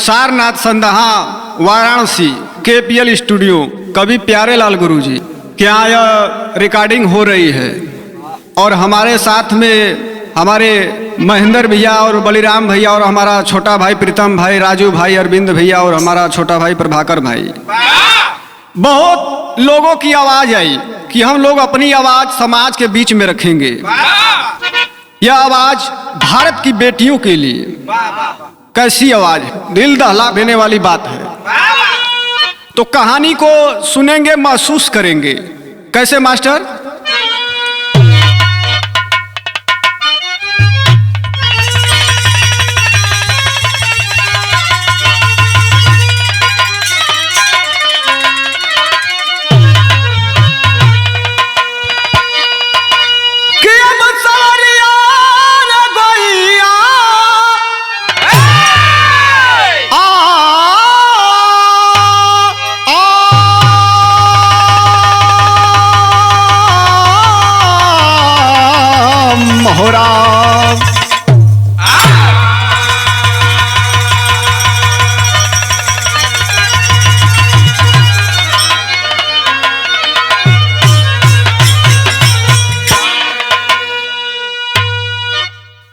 Sarnath संदहा Varanasi KPL studio कवि प्यारे लाल गुरु जी के यहाँ यह रिकॉर्डिंग हो रही है और हमारे साथ में हमारे महेंद्र भैया और बलिराम भैया और हमारा छोटा भाई प्रीतम भाई, राजू भाई, अरविंद भैया और हमारा छोटा भाई प्रभाकर भाई। बहुत लोगों की आवाज आई कि हम लोग अपनी आवाज समाज के बीच में रखेंगे। यह आवाज भारत की बेटियों के लिए कैसी आवाज है, दिल दहला देने वाली बात है। तो कहानी को सुनेंगे, महसूस करेंगे। कैसे मास्टर?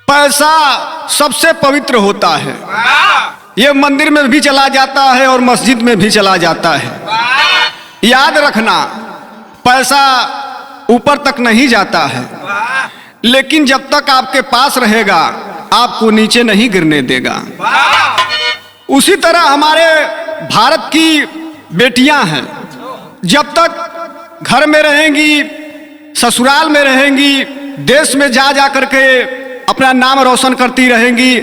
पैसा सबसे पवित्र होता है। ये मंदिर में भी चला जाता है और मस्जिद में भी चला जाता है। याद रखना, पैसा ऊपर तक नहीं जाता है, लेकिन जब तक आपके पास रहेगा आपको नीचे नहीं गिरने देगा। उसी तरह हमारे भारत की बेटियां हैं, जब तक घर में रहेंगी, ससुराल में रहेंगी, देश में जा करके अपना नाम रोशन करती रहेंगी,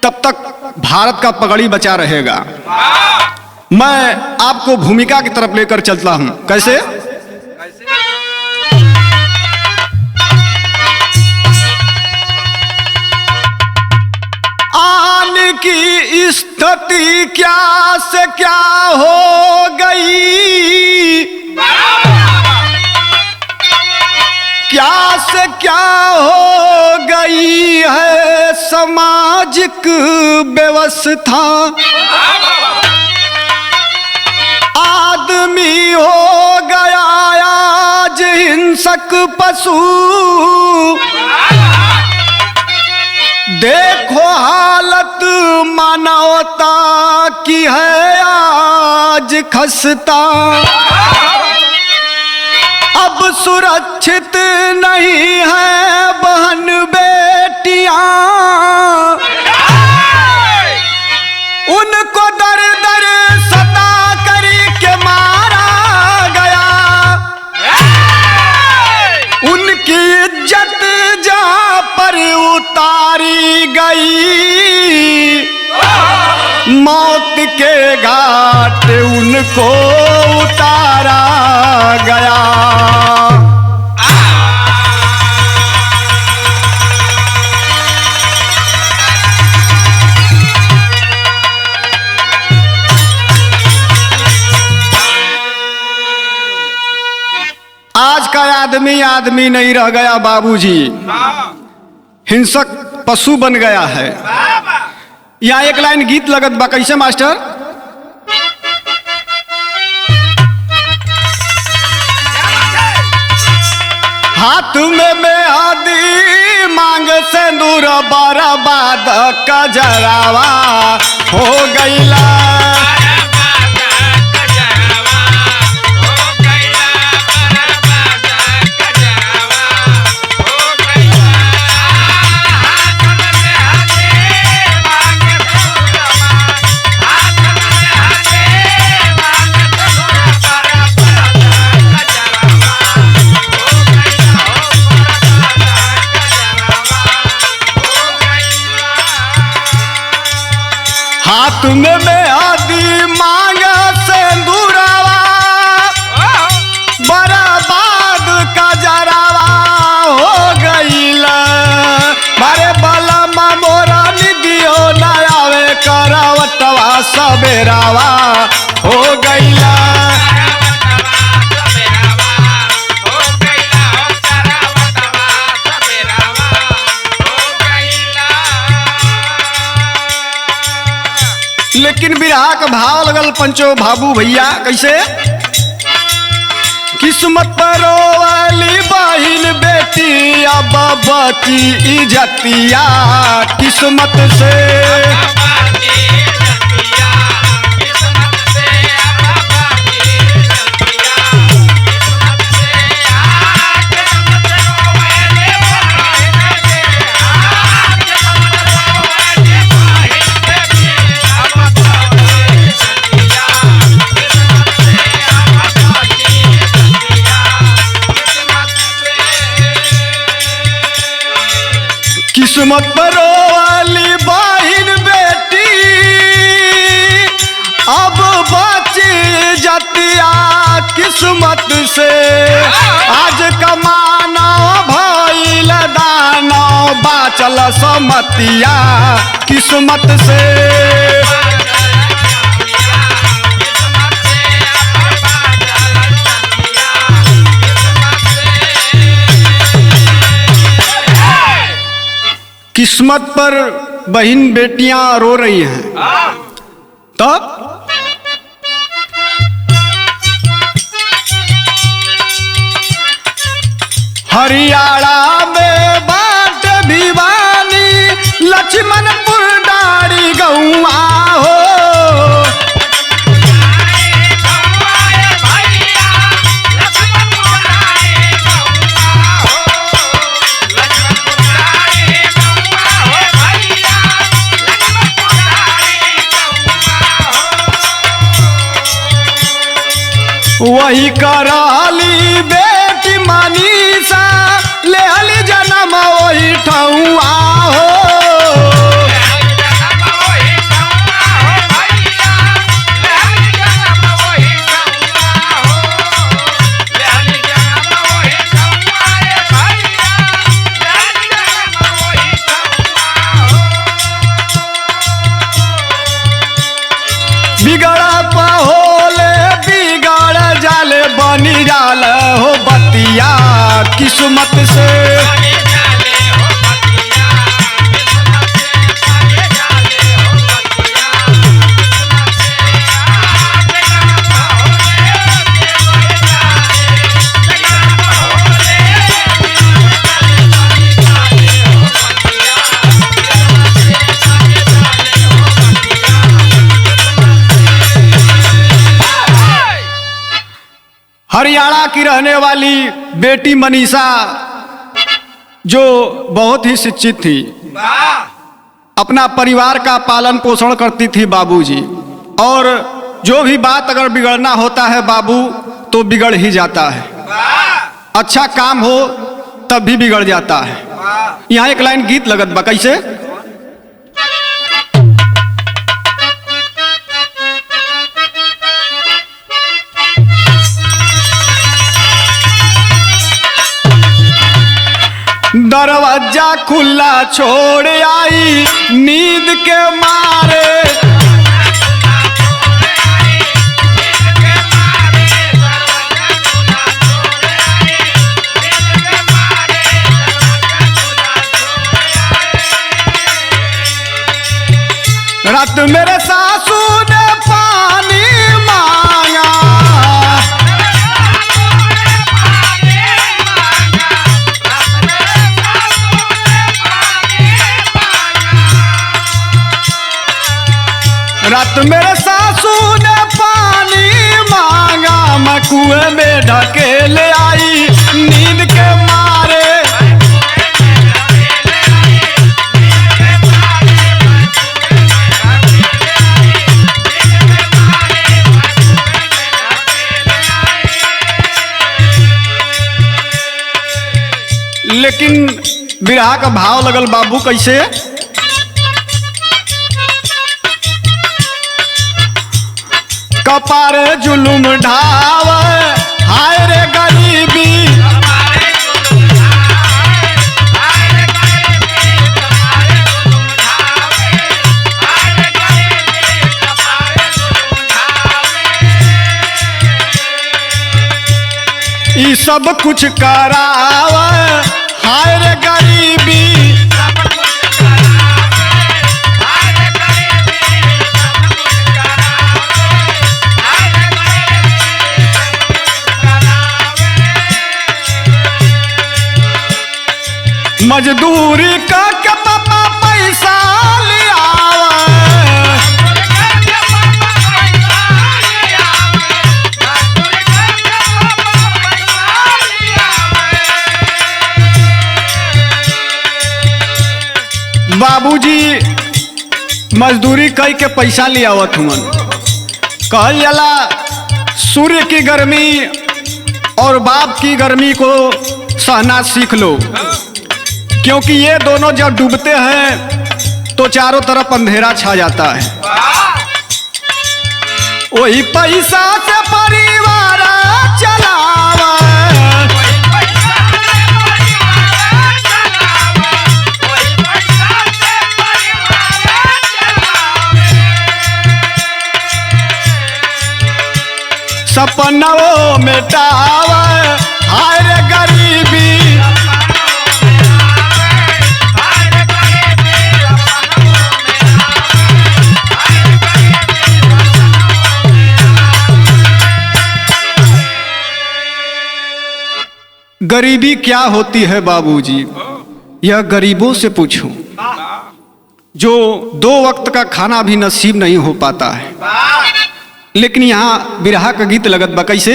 तब तक भारत का पगड़ी बचा रहेगा। मैं आपको भूमिका की तरफ लेकर चलता हूं। कैसे? आन की स्थिति क्या से क्या हो गई, क्या से क्या हो गई है सामाजिक व्यवस्था। आदमी हो गया आज हिंसक पशु, देखो हालत मानवता की है आज खस्ता। अब सुरक्षित नहीं है बहन बेटियां, उनको दर दर सता करके मारा गया। उनकी इज्जत जहां पर उतारी गई, मौत के घाट उनको उतारा गया। आज का आदमी आदमी नहीं रह गया बाबूजी, हिंसक पशु बन गया है। यहाँ एक लाइन गीत लगत बा। कैसे मास्टर? हाथ में मेहंदी मांग से दूर बर्बाद कजरावा हो गईला। हाथ में मेहंदी का भाव लगल पंचो भाबू भैया कैसे? किस्मत परो वाली बहिन बेटी अब बची इज्जतिया किस्मत से। किस्मत परो वाली बहिन बेटी अब बची जतिया किस्मत से। आज कमाना भइल दाना बाचल समतिया किस्मत से। किस्मत पर बहन बेटियां रो रही हैं। तब हरियाणा में बाट भिवानी लक्ष्मणपुर डाड़ी गौआ हो। वही कराली बेटी मनीषा लेहली जन्म वही ठौआ हो। बिगड़ा पहोले बिगड़ जाले बनी जाल हो बतिया किस्मत से। हरियाणा की रहने वाली बेटी मनीषा जो बहुत ही शिक्षित थी, अपना परिवार का पालन पोषण करती थी बाबूजी, और जो भी बात अगर बिगड़ना होता है बाबू तो बिगड़ ही जाता है। अच्छा काम हो तब भी बिगड़ जाता है। यहाँ एक लाइन गीत लगत बा कैसे? दरवाजा खुला छोड़ आई नींद के मारे। रात मेरे सासू ने पानी मांगा। रात मेरे सासू ने पानी मांगा, मैं कुएं में ढकेले आई नींद के मारे। लेकिन बिरहा का भाव लगल बाबू कैसे? कपारे जुलुम ढाव हाय रे गरीबी। ई सब कुछ कराव हाय रे गरीबी। मजदूरी करके पापा पैसा लिया। बाबूजी मजदूरी कई के पैसा ले आवत हुमन। कहल जाला सूर्य की गर्मी और बाप की गर्मी को सहना सीख लो, क्योंकि ये दोनों जब डूबते हैं तो चारों तरफ अंधेरा छा जाता है। वही पैसा से परिवार चलावा। सपनों मिटावा हर गरीबी। गरीबी क्या होती है बाबूजी, यह गरीबों से पूछो जो 2 वक्त का खाना भी नसीब नहीं हो पाता है। लेकिन यहाँ बिरहा का गीत लगत बा कैसे?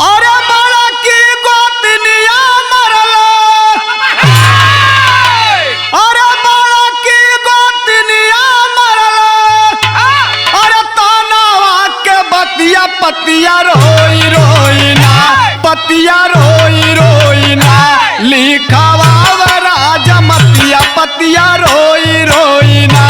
अरे बड़ा की गोतनिया मरला, अरे बड़ा की गोतनिया मरला, अरे तानावा के बतिया पतिया रोई रोई ना, पतिया रोई रोई ना, लिखावा राजमतिया पतिया रोई रोई ना।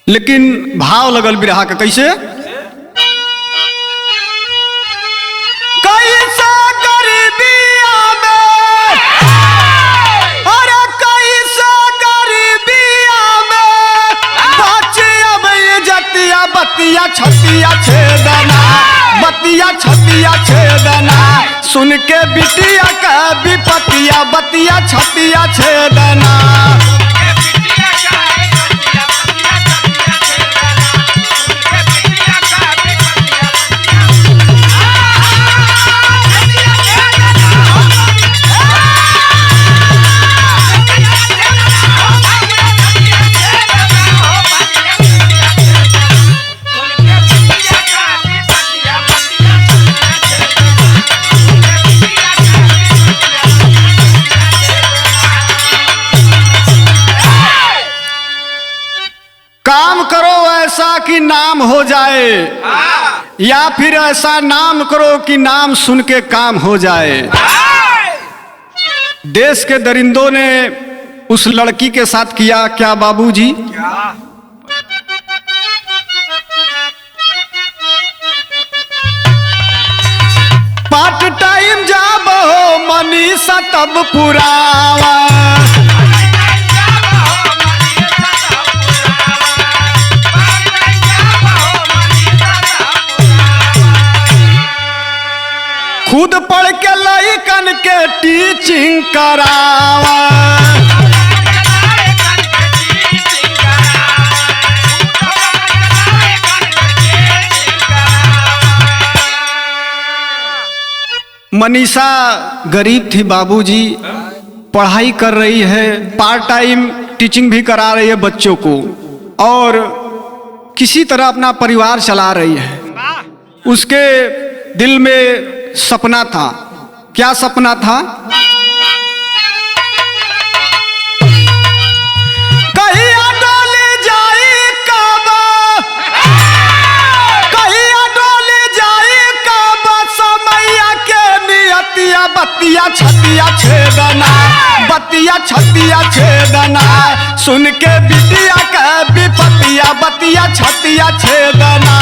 लेकिन भाव लगल बिरहा का कैसे? कैसे गरीबिया में, अरे कैसे गरीबिया में बचे अब ये जतिया बतिया छतिया छेदना, बतिया छतिया छेदना, सुन के बिटिया का विपतिया बतिया छतिया छेदना। काम करो ऐसा कि नाम हो जाए, या फिर ऐसा नाम करो कि नाम सुन के काम हो जाए। देश के दरिंदों ने उस लड़की के साथ किया क्या बाबूजी? पार्ट टाइम जॉब हो मनीषा तब पुरावा, खुद पढ़ के लइकन के टीचिंग करावा। मनीषा गरीब थी बाबूजी, पढ़ाई कर रही है, पार्ट टाइम टीचिंग भी करा रही है बच्चों को, और किसी तरह अपना परिवार चला रही है। उसके दिल में सपना था। क्या सपना था? कहिया डोली जाई कब, कहिया डोली जाई कब, समैया के नियतिया बतिया छतिया छेदना, बतिया छतिया छेदना, सुन के बिटिया के विपतिया बतिया छतिया छेदना।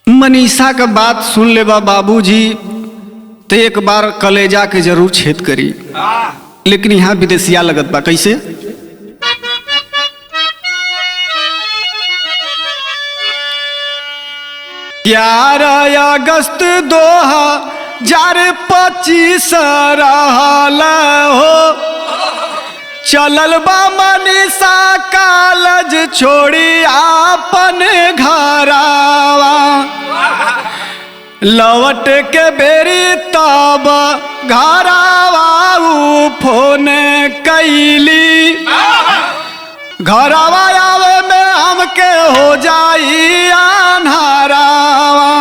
मनीषा का बात सुन ले बाबूजी तो एक बार कलेजा के जरूर छेद करी, लेकिन यहाँ विदेशिया लगत बा। कैसे? ग्यारह अगस्त 2025 रहल हो, चलल बा मनीषा कॉलेज छोड़ी आपन घरावा। लौट के बेरी तब घरावा फोन कैली, घरावा आवे में हमके हो जाई अन्हारावा।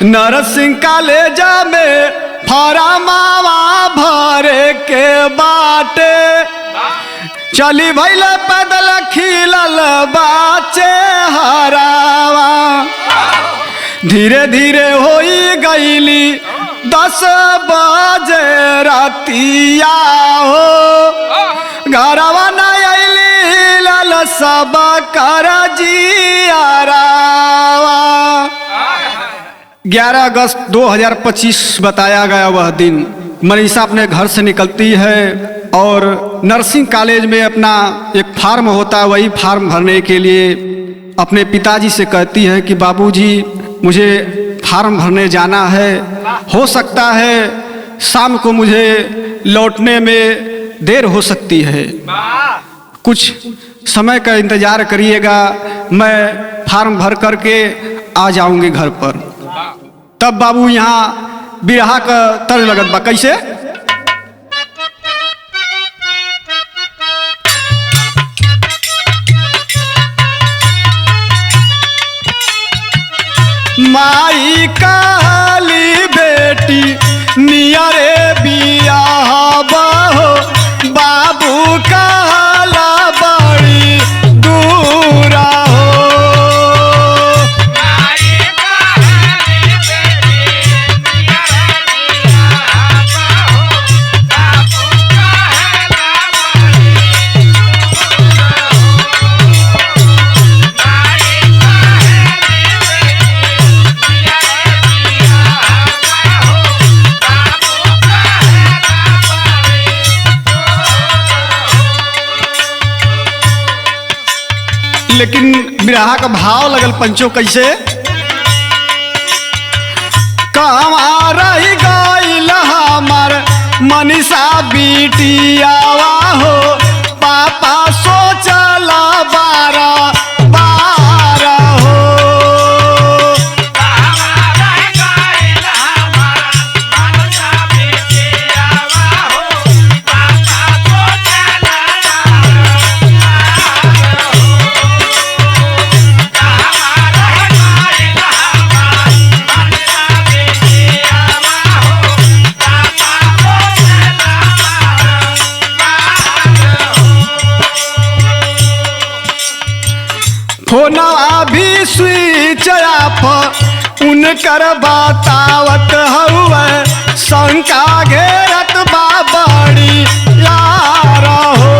नरसिंह कॉलेजा में फरामावा भरे के बाटे, चली भैल पैदल खिलल बाचे हरावा। धीरे धीरे होई गईली 10 बजे रातिया हो, घरवा न अइली लल सब कर जियारावा। 11 अगस्त 2025 बताया गया वह दिन। मनीषा अपने घर से निकलती है और नर्सिंग कॉलेज में अपना एक फार्म होता है, वही फार्म भरने के लिए अपने पिताजी से कहती है कि बाबूजी मुझे फार्म भरने जाना है, हो सकता है शाम को मुझे लौटने में देर हो सकती है, कुछ समय का इंतजार करिएगा, मैं फार्म भर करके आ जाऊंगी घर पर। तब बाबू यहाँ बिरहा का तर्ज लगत बा। कैसे? माई काली बेटी नियरे बियाह बहो, बाबू काला बड़ी दूरा हो। लेकिन बिरहा का भाव लगल पंचो। कैसे? कहवा रही गइल हमर मनीषा बिटियावा हो, पापा सोचल 12 हो। फोनवा भी स्विच ऑफ उनकर बतावत हउए, शंका घेरत बा बड़ी यार हो।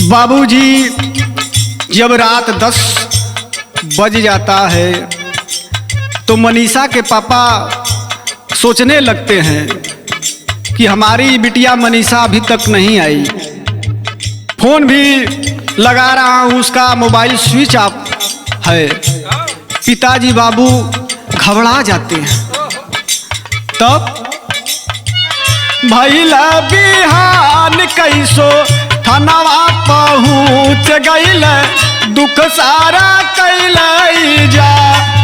बाबूजी जब रात 10 बज जाता है तो मनीषा के पापा सोचने लगते हैं कि हमारी बिटिया मनीषा अभी तक नहीं आई। फोन भी लगा रहा हूँ, उसका मोबाइल स्विच ऑफ है। पिताजी बाबू घबरा जाते हैं। तब भइला बिहान कैसो थनवा पहुँच गईल, दुख सारा कैल जा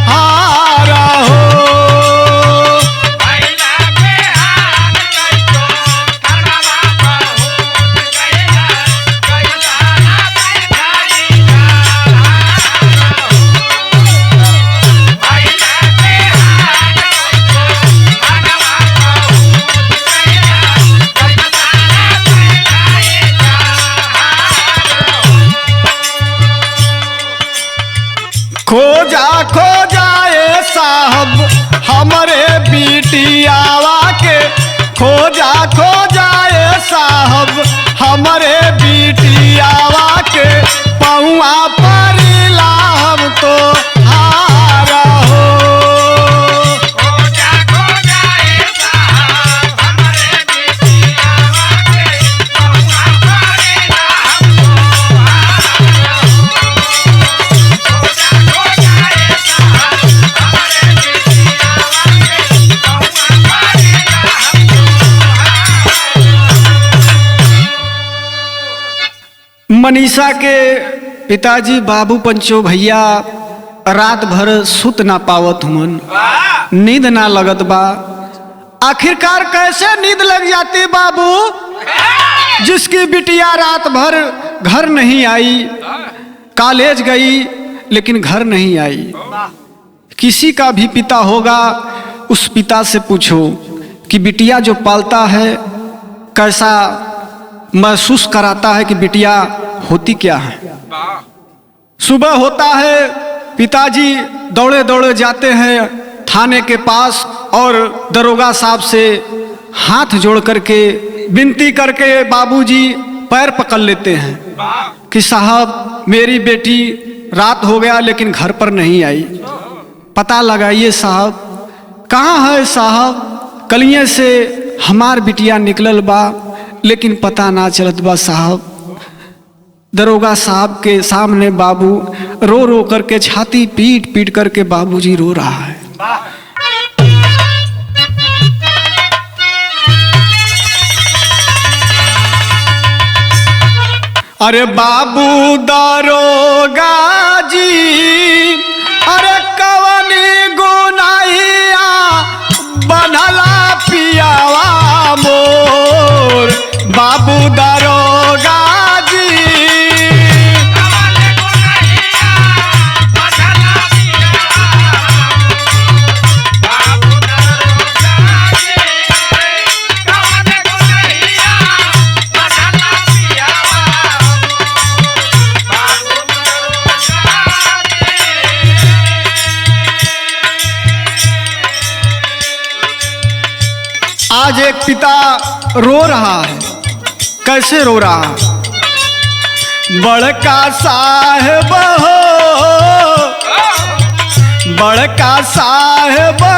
हारा हो। खोजा खोजाए साहब हमरे बिटियावा के, खोजा खोजाए साहब हमरे बिटियावा के, पहुआ परिला हम तो हारा हो। खोजा खोजाए साहब हमरे बिटियावा के, पहुआ परिला हम तो हारा हो। मनीषा के पिताजी बाबू पंचो भैया रात भर सुत ना पावत हुमन, नींद ना लगत बा। आखिरकार कैसे नींद लग जाती बाबू, जिसकी बिटिया रात भर घर नहीं आई, कॉलेज गई लेकिन घर नहीं आई। किसी का भी पिता होगा, उस पिता से पूछो कि बिटिया जो पालता है कैसा महसूस कराता है कि बिटिया होती क्या है। सुबह होता है, पिताजी दौड़े दौड़े जाते हैं थाने के पास और दरोगा साहब से हाथ जोड़ करके विनती करके बाबूजी पैर पकड़ लेते हैं कि साहब मेरी बेटी रात हो गया लेकिन घर पर नहीं आई, पता लगाइए साहब। कहाँ है साहब, कलिए से हमार बिटिया निकलल बा लेकिन पता ना चलत बा साहब। दरोगा साहब के सामने बाबू रो रो करके छाती पीट पीट करके बाबूजी रो रहा है। अरे बाबू दरोगा जी, अरे कवनी गुनाहिया बनला पियावा मोर, बाबू दरोगा जी। आज एक पिता रो रहा है, कैसे रो रहा है। बड़का साहेब हो, बड़का साहेब हो,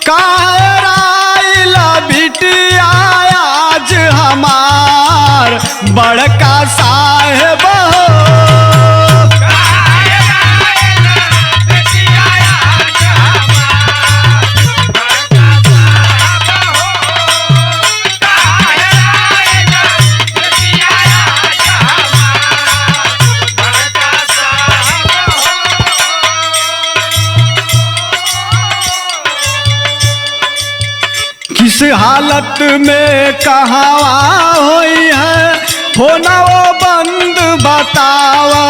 कायराइला बिटिया आज हमार, बड़का साहेब हो। किस हालत में कहाँ हुई है, होना वो बंद बतावा।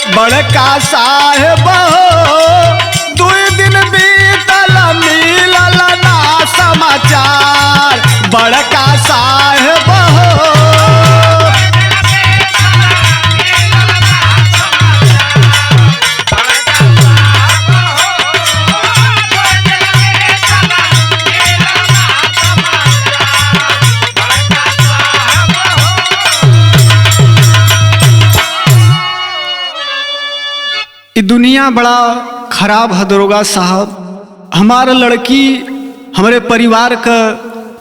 बड़का साहेब हो, 2 दिन बीतल मिलल ना समाचार बड़का साहेब हो। ये दुनिया बड़ा खराब है दरोगा साहब। हमारा लड़की हमारे परिवार का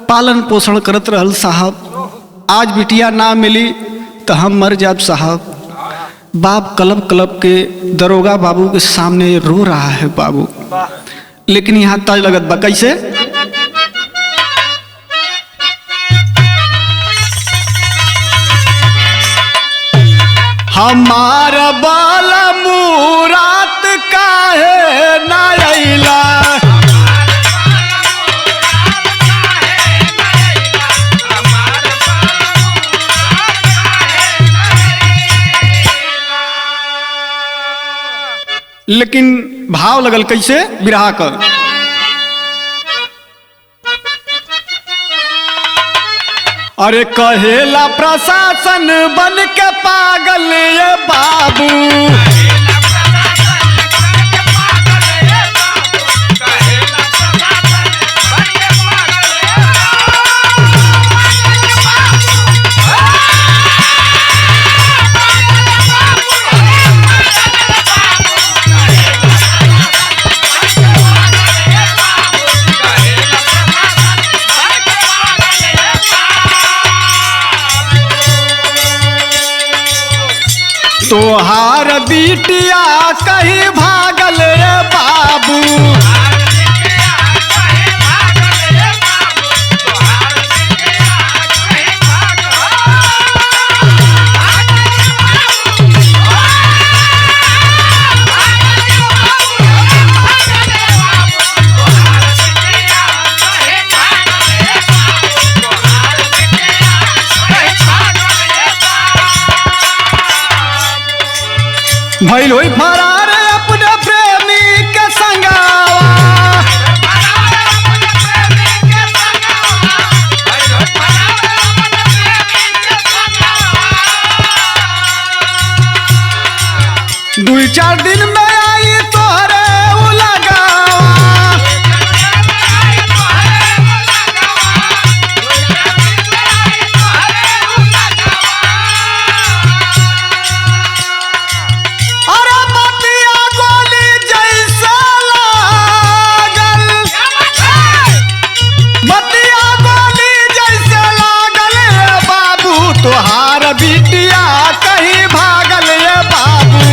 पालन पोषण करत रहल साहब। आज बिटिया ना मिली तो हम मर जाब साहब। बाप कलब कलब के दरोगा बाबू के सामने रो रहा है बाबू। लेकिन यहाँ तय लगत बा कैसे? हमार बाल मुरात काहे ना अइला। लेकिन भाव लगल कैसे बिरहा कर? अरे कहेला प्रशासन बन के पागल ये बाबू। तोहार बिटिया कहीं भागल रे बाबू। भइल होई फरार अपने प्रेमी के संगावा। दुई चार दिन में आई तोहरे उलगावा। तोहार बिटिया कहीं भागल ये बाबू।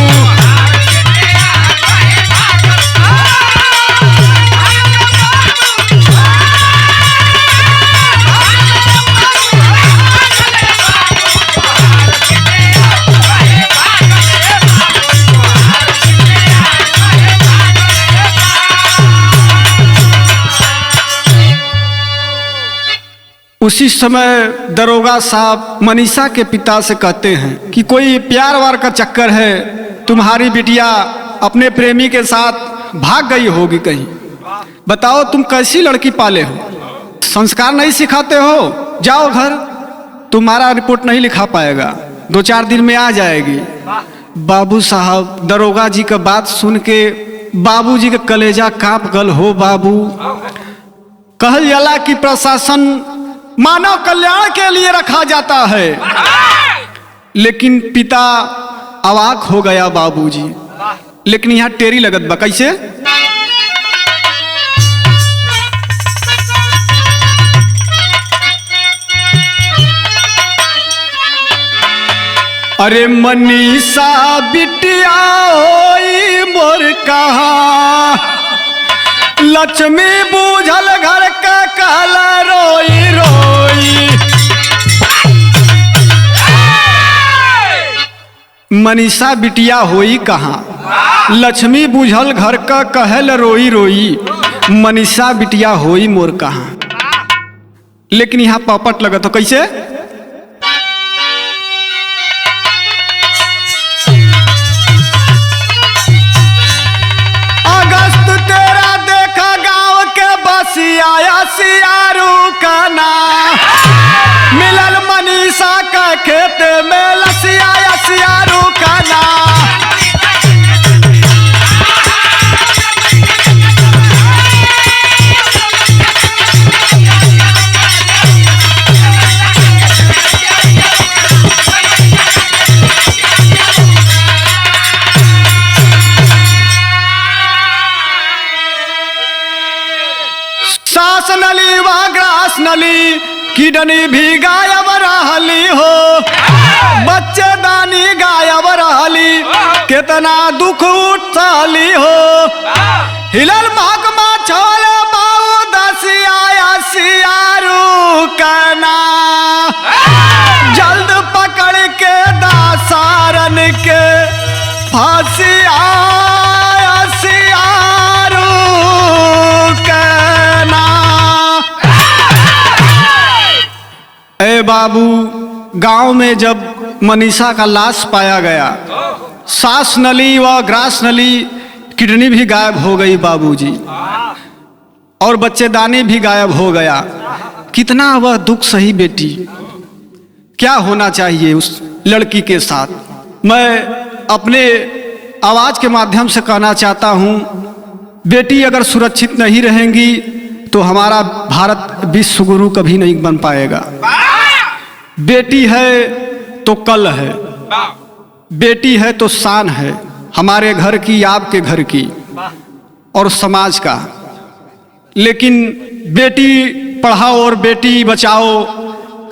उसी समय दरोगा साहब मनीषा के पिता से कहते हैं कि कोई प्यार वार का चक्कर है, तुम्हारी बिटिया अपने प्रेमी के साथ भाग गई होगी कहीं। बताओ तुम कैसी लड़की पाले हो, संस्कार नहीं सिखाते हो। जाओ घर, तुम्हारा रिपोर्ट नहीं लिखा पाएगा, 2-4 दिन में आ जाएगी। बाबू साहब दरोगा जी का बात सुन के बाबू जी का कलेजा कांप गल हो बाबू। कहल जाला कि प्रशासन मानव कल्याण के लिए रखा जाता है, लेकिन पिता अवाक हो गया बाबूजी। लेकिन यहाँ टेरी लगत बा कैसे? अरे मनीषा बिटिया होई मोर कहाँ, लक्ष्मी बूझल घर का काला रोई रोई। मनीषा बिटिया होई कहाँ, लक्ष्मी बूझल घर का कहल रोई रोई। मनीषा बिटिया होई मोर कहाँ। लेकिन यहाँ पापट लगा तो कैसे? लसिया सियारू कना मिलल मनीषा का खेत में लसिया सियारू कना। सास नली व ग्रास नली किडनी भी गायब रहली हो, बच्चे दानी गायब रहली कितना दुख उठली हो। हिलल महकमा छोले बाऊ दसिया सियारू कना जल्द पकड़ के दासारन के फांसिया सियारू कना। ए बाबू, गांव में जब मनीषा का लाश पाया गया, सांस नली व ग्रास नली किडनी भी गायब हो गई बाबूजी, और बच्चेदानी भी गायब हो गया। कितना वह दुख सही बेटी। क्या होना चाहिए उस लड़की के साथ। मैं अपने आवाज के माध्यम से कहना चाहता हूं, बेटी अगर सुरक्षित नहीं रहेंगी तो हमारा भारत विश्व गुरु कभी नहीं बन पाएगा। बेटी है तो कल है, बेटी है तो शान है हमारे घर की, आपके घर की और समाज का। लेकिन बेटी पढ़ाओ और बेटी बचाओ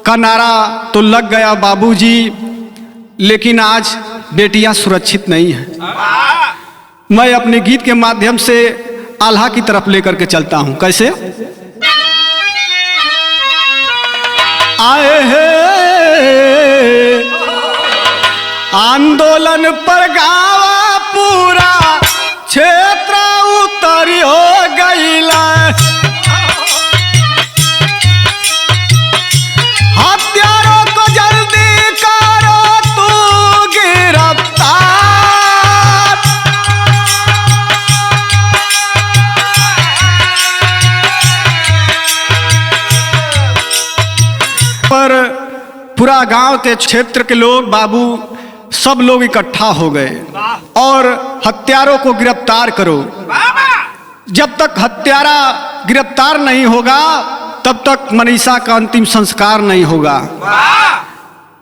का नारा तो लग गया बाबूजी, लेकिन आज बेटियां सुरक्षित नहीं हैं। मैं अपने गीत के माध्यम से आल्हा की तरफ लेकर के चलता हूं। कैसे आए हैं आंदोलन पर गावा पूरा क्षेत्र उतरी हो गईला, हत्यारों को जल्दी करो तू गिरफ्तार। पर पूरा गांव के क्षेत्र के लोग बाबू सब लोग इकट्ठा हो गए और हत्यारों को गिरफ्तार करो। जब तक हत्यारा गिरफ्तार नहीं होगा तब तक मनीषा का अंतिम संस्कार नहीं होगा।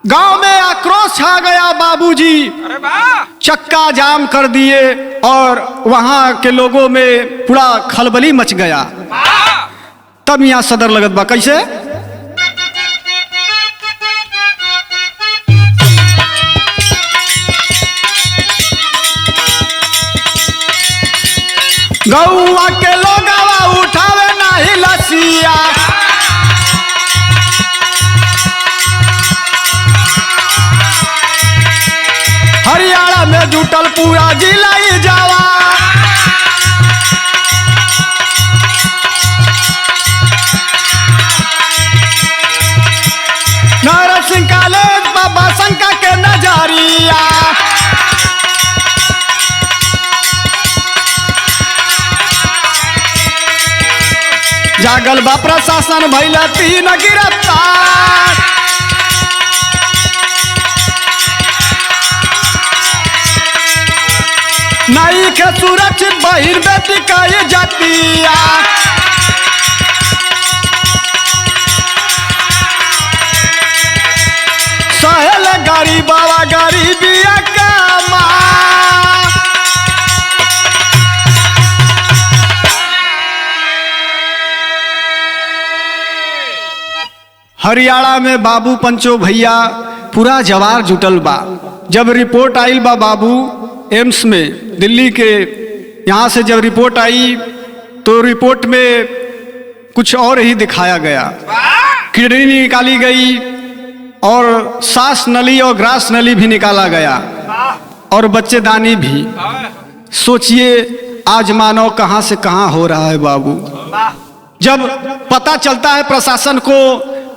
गांव में आक्रोश छा गया बाबूजी, चक्का जाम कर दिए और वहां के लोगों में पूरा खलबली मच गया। तब यहां सदर लगत बा। कैसे गौवा के लोगवा उठावे नहीं लसिया, हरियाणा में जुटल पूरा जिला ही जावा। नरसिंह कॉलेज बाबा शंकर के नजरिया, जागल बा प्रशासन भैला 3 गिरफ्तार। नाई के सुरक्षित बहिर बेटी का ये जातिया, सहल गरीबवा गरीबिया का माँ। हरियाणा में बाबू पंचो भैया पूरा जवार जुटल बा। जब रिपोर्ट आइल बा बाबू एम्स में दिल्ली के, यहाँ से जब रिपोर्ट आई तो रिपोर्ट में कुछ और ही दिखाया गया। किडनी निकाली गई और सांस नली और ग्रास नली भी निकाला गया और बच्चेदानी भी। सोचिए आज मानव कहाँ से कहाँ हो रहा है बाबू। जब पता चलता है प्रशासन को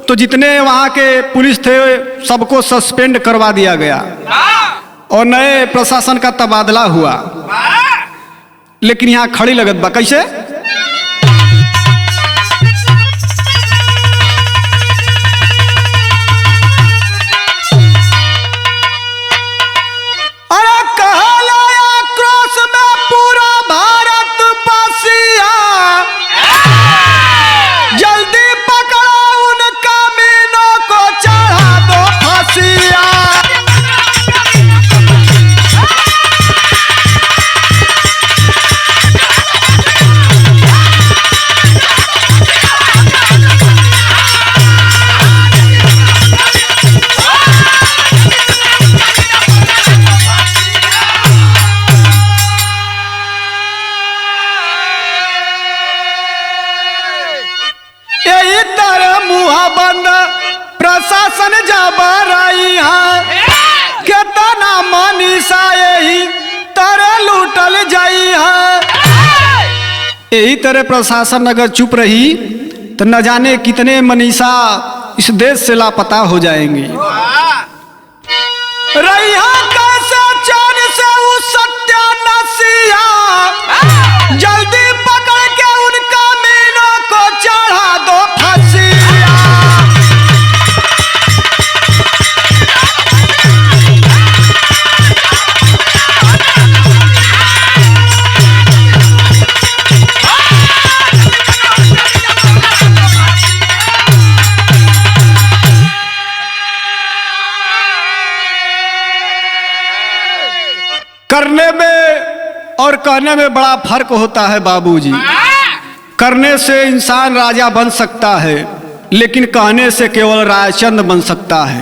तो जितने वहाँ के पुलिस थे सबको सस्पेंड करवा दिया गया और नए प्रशासन का तबादला हुआ। लेकिन यहाँ खड़ी लगत बा। कैसे बरई है केतना मनीषा यही तरह लूटल जाई है। यही तरह प्रशासन अगर चुप रही तो न जाने कितने मनीषा इस देश से लापता हो जाएंगे। रैया कैसे चैन से उस सत्यानाशिया जल्दी पकड़ के उनका मीनों को चढ़ा दो फांसिया। करने में और कहने में बड़ा फर्क होता है बाबूजी। करने से इंसान राजा बन सकता है, लेकिन कहने से केवल रायचंद बन सकता है।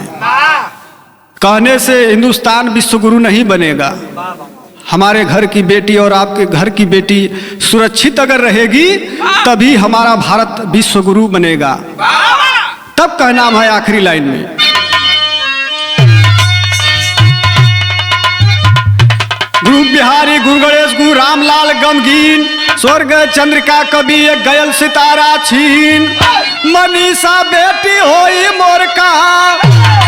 कहने से हिंदुस्तान विश्वगुरु नहीं बनेगा। हमारे घर की बेटी और आपके घर की बेटी सुरक्षित अगर रहेगी तभी हमारा भारत विश्वगुरु बनेगा। तब कहना है आखिरी लाइन में, गुरु बिहारी गुरु गणेश गुरु रामलाल गमगीन स्वर्ग चंद्रिका कवि एक गयल सितारा छीन मनीषा बेटी होई मोर कहा